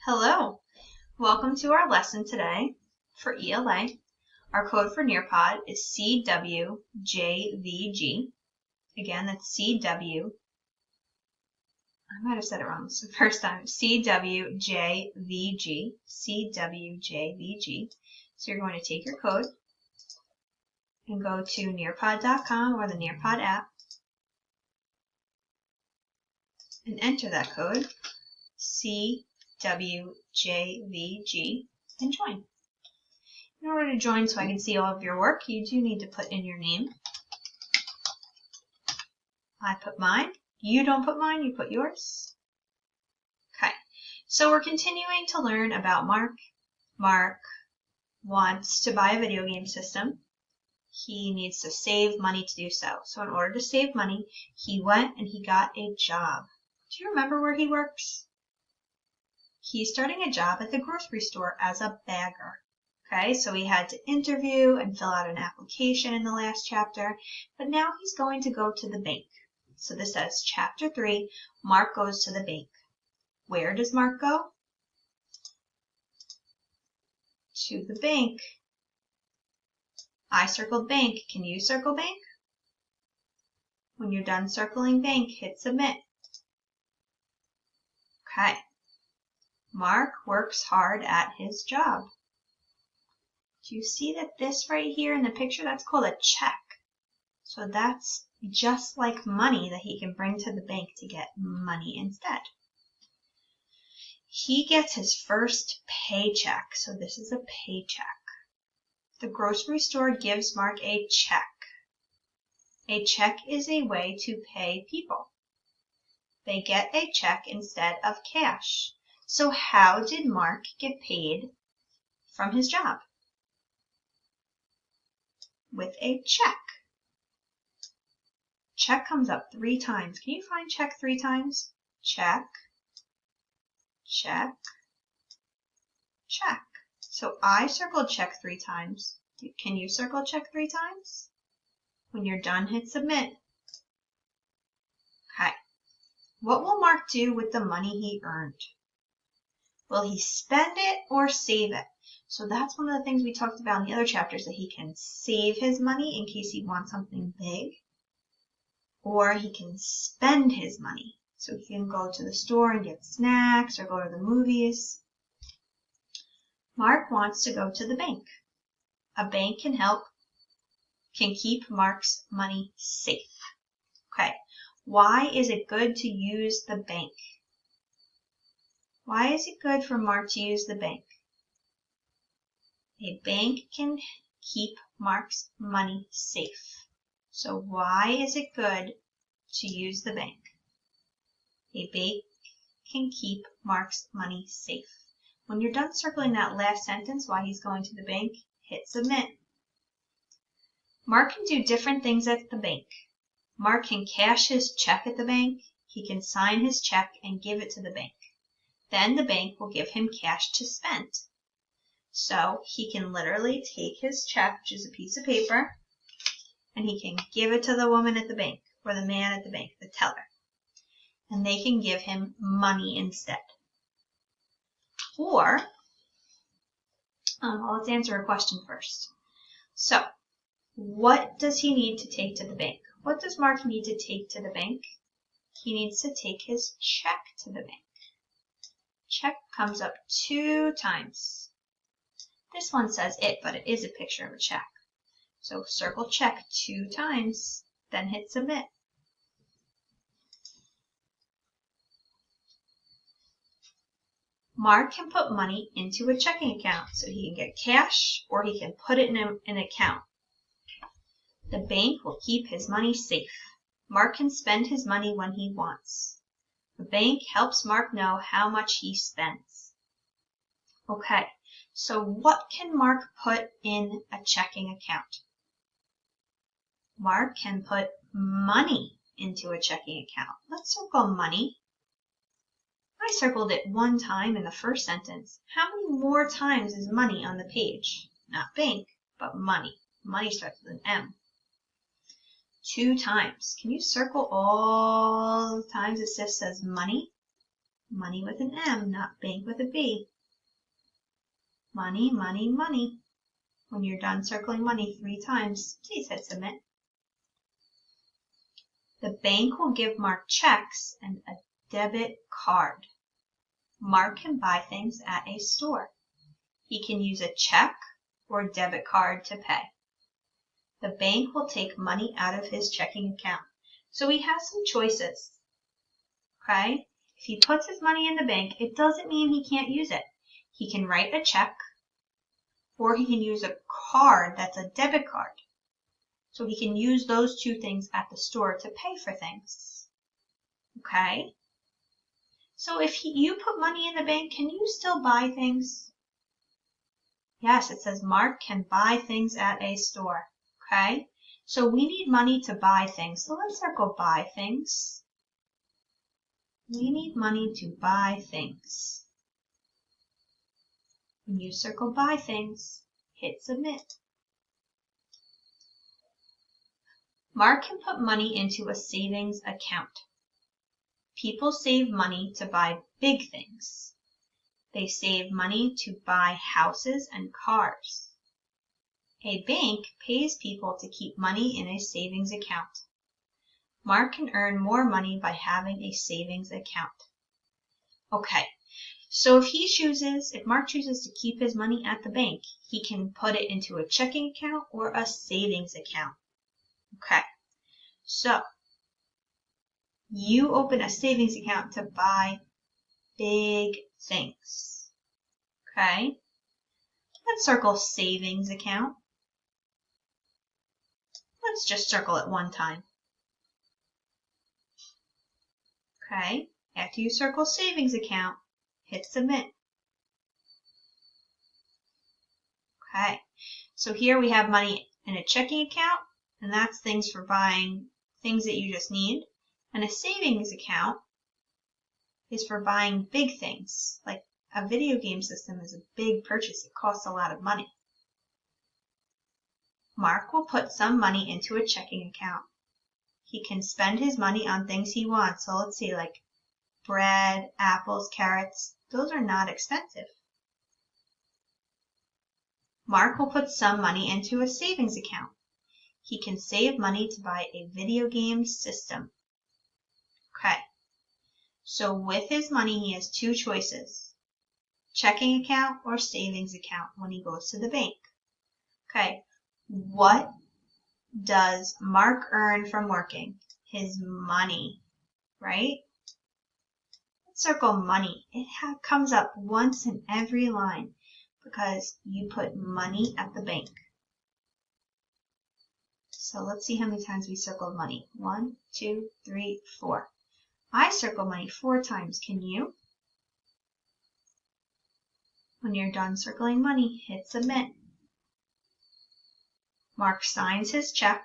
Hello, welcome to our lesson today for ELA. Our code for Nearpod is CWJVG. Again, that's CW. I might have said it wrong the first time. CWJVG. CWJVG. So you're going to take your code and go to nearpod.com or the Nearpod app and enter that code, CWJVG, and join. In order to join so I can see all of your work, you do need to put in your name. I put mine. You don't put mine, you put yours. Okay, so we're continuing to learn about Mark. Mark wants to buy a video game system. He needs to save money to do so. So in order to save money, he went and he got a job. Do you remember where he works? He's starting a job at the grocery store as a bagger. Okay, so he had to interview and fill out an application in the last chapter, but now he's going to go to the bank. So this says chapter 3, Mark goes to the bank. Where does Mark go? To the bank. I circled bank. Can you circle bank? When you're done circling bank, hit submit. Okay. Mark works hard at his job. Do you see that this right here in the picture, that's called a check. So that's just like money that he can bring to the bank to get money instead. He gets his first paycheck. So this is a paycheck. The grocery store gives Mark a check. A check is a way to pay people. They get a check instead of cash. So how did Mark get paid from his job? With a check. Check comes up 3 times. Can you find check 3 times? Check, check, check. So I circled check 3 times. Can you circle check 3 times? When you're done, hit submit. Okay. What will Mark do with the money he earned? Will he spend it or save it? So that's one of the things we talked about in the other chapters, that he can save his money in case he wants something big, or he can spend his money. So he can go to the store and get snacks or go to the movies. Mark wants to go to the bank. A bank can keep Mark's money safe. Okay, why is it good to use the bank? Why is it good for Mark to use the bank? A bank can keep Mark's money safe. So why is it good to use the bank? A bank can keep Mark's money safe. When you're done circling that last sentence, why he's going to the bank, hit submit. Mark can do different things at the bank. Mark can cash his check at the bank. He can sign his check and give it to the bank. Then the bank will give him cash to spend. So he can literally take his check, which is a piece of paper, and he can give it to the woman at the bank, or the man at the bank, the teller. And they can give him money instead. Or, let's answer a question first. So, what does he need to take to the bank? What does Mark need to take to the bank? He needs to take his check to the bank. Check comes up 2 times. This one says it, but it is a picture of a check. So circle check 2 times, then hit submit. Mark can put money into a checking account. So he can get cash or he can put it in an account. The bank will keep his money safe. Mark can spend his money when he wants. The bank helps Mark know how much he spends. Okay, so what can Mark put in a checking account? Mark can put money into a checking account. Let's circle money. I circled it 1 time in the first sentence. How many more times is money on the page? Not bank, but money. Money starts with an M. 2 times. Can you circle all the times it says money? Money with an M, not bank with a B. Money, money, money. When you're done circling money 3 times, please hit submit. The bank will give Mark checks and a debit card. Mark can buy things at a store. He can use a check or debit card to pay. The bank will take money out of his checking account. So he has some choices. Okay? If he puts his money in the bank, it doesn't mean he can't use it. He can write a check, or he can use a card that's a debit card. So he can use those 2 things at the store to pay for things. Okay? So if you put money in the bank, can you still buy things? Yes, it says Mark can buy things at a store. Okay? So we need money to buy things. So let's circle buy things. We need money to buy things. When you circle buy things, hit submit. Mark can put money into a savings account. People save money to buy big things. They save money to buy houses and cars. A bank pays people to keep money in a savings account. Mark can earn more money by having a savings account. Okay, so if Mark chooses to keep his money at the bank, he can put it into a checking account or a savings account. Okay, so you open a savings account to buy big things. Okay, let's circle savings account. Let's just circle it 1 time. Okay, after you circle savings account, hit submit. Okay, so here we have money in a checking account, and that's things for buying things that you just need. And a savings account is for buying big things, like a video game system is a big purchase. It costs a lot of money. Mark will put some money into a checking account. He can spend his money on things he wants. So let's see, like bread, apples, carrots. Those are not expensive. Mark will put some money into a savings account. He can save money to buy a video game system. Okay, so with his money, he has 2 choices. Checking account or savings account when he goes to the bank. Okay, what does Mark earn from working? His money, right? Let's circle money. It comes up once in every line because you put money at the bank. So let's see how many times we circled money. 1, 2, 3, 4. I circle money 4 times. Can you? When you're done circling money, hit submit. Mark signs his check.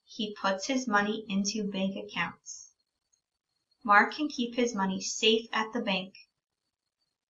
He puts his money into bank accounts. Mark can keep his money safe at the bank.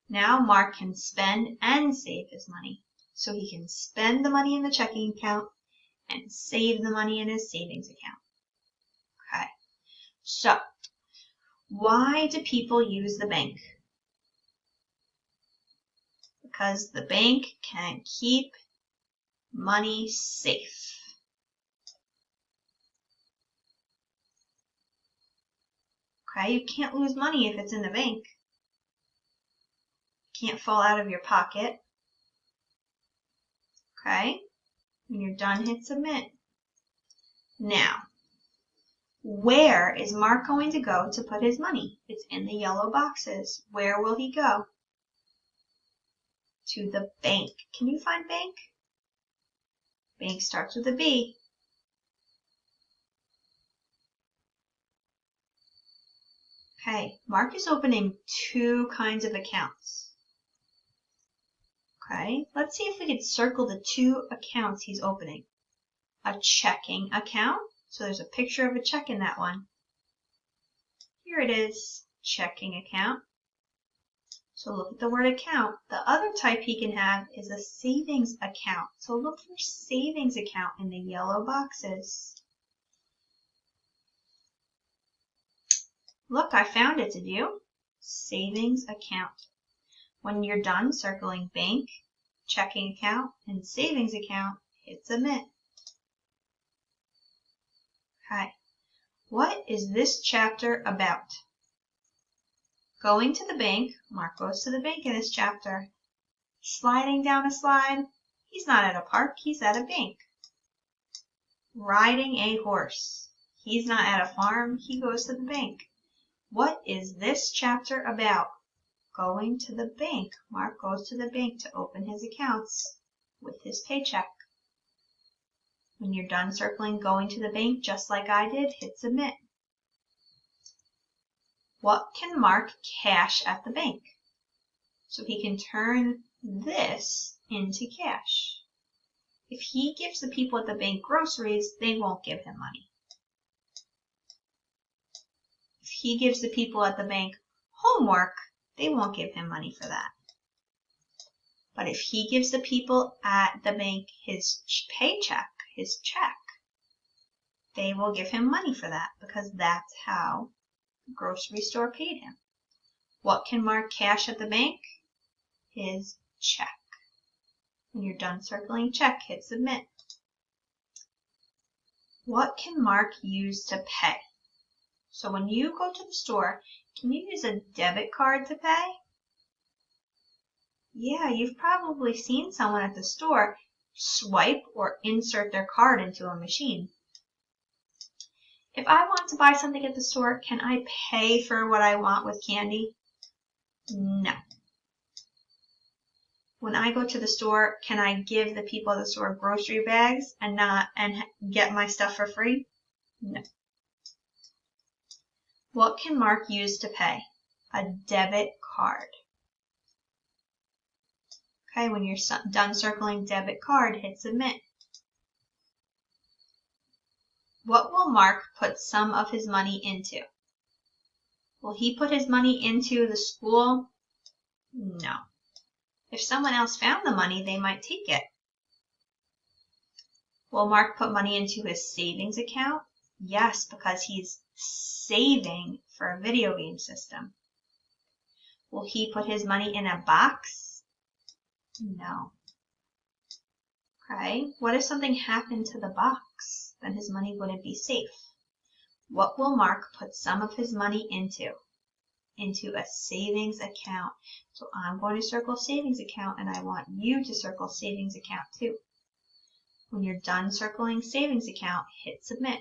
Now Mark can spend and save his money. So he can spend the money in the checking account and save the money in his savings account. Okay, so why do people use the bank? Because the bank can keep money safe. Okay, you can't lose money if it's in the bank. Can't fall out of your pocket. Okay, when you're done, hit submit. Now, where is Mark going to go to put his money? It's in the yellow boxes. Where will he go? To the bank. Can you find bank? Bank starts with a B. Okay, Mark is opening 2 kinds of accounts. Okay, let's see if we could circle the 2 accounts he's opening. A checking account. So there's a picture of a check in that one. Here it is, checking account. So look at the word account. The other type he can have is a savings account. So look for savings account in the yellow boxes. Look, I found it, did you? savings account. When you're done circling bank, checking account, and savings account, hit submit. Okay, what is this chapter about? Going to the bank, Mark goes to the bank in this chapter. Sliding down a slide, he's not at a park, he's at a bank. Riding a horse, he's not at a farm, he goes to the bank. What is this chapter about? Going to the bank, Mark goes to the bank to open his accounts with his paycheck. When you're done circling going to the bank, just like I did, hit submit. What can Mark cash at the bank? So he can turn this into cash. If he gives the people at the bank groceries, they won't give him money. If he gives the people at the bank homework, they won't give him money for that. But if he gives the people at the bank his paycheck, his check, they will give him money for that because that's how the grocery store paid him. What can Mark cash at the bank? His check. When you're done circling check, hit submit. What can Mark use to pay? So when you go to the store, can you use a debit card to pay? Yeah, you've probably seen someone at the store swipe or insert their card into a machine. If I want to buy something at the store, can I pay for what I want with candy? No. When I go to the store, can I give the people at the store grocery bags and get my stuff for free? No. What can Mark use to pay? A debit card. Okay, when you're done circling debit card, hit submit. What will Mark put some of his money into? Will he put his money into the school? No. If someone else found the money, they might take it. Will Mark put money into his savings account? Yes, because he's saving for a video game system. Will he put his money in a box? No. Okay, what if something happened to the box? Then his money wouldn't be safe. What will Mark put some of his money into? Into a savings account. So I'm going to circle savings account and I want you to circle savings account too. When you're done circling savings account, hit submit.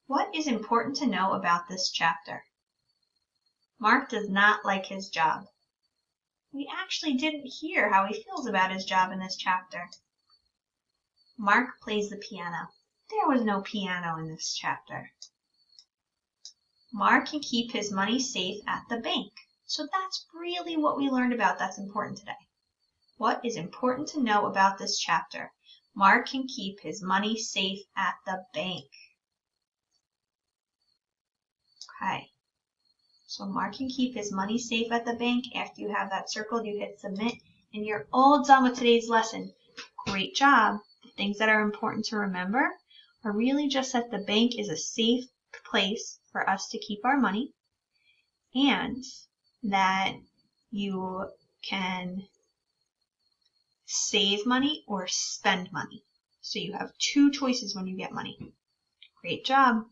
What is important to know about this chapter? Mark does not like his job. We actually didn't hear how he feels about his job in this chapter. Mark plays the piano. There was no piano in this chapter. Mark can keep his money safe at the bank. So that's really what we learned about that's important today. What is important to know about this chapter? Mark can keep his money safe at the bank. Okay. So Mark can keep his money safe at the bank. After you have that circled, you hit submit, and you're all done with today's lesson. Great job. The things that are important to remember are really just that the bank is a safe place for us to keep our money, and that you can save money or spend money. So you have two choices when you get money. Great job.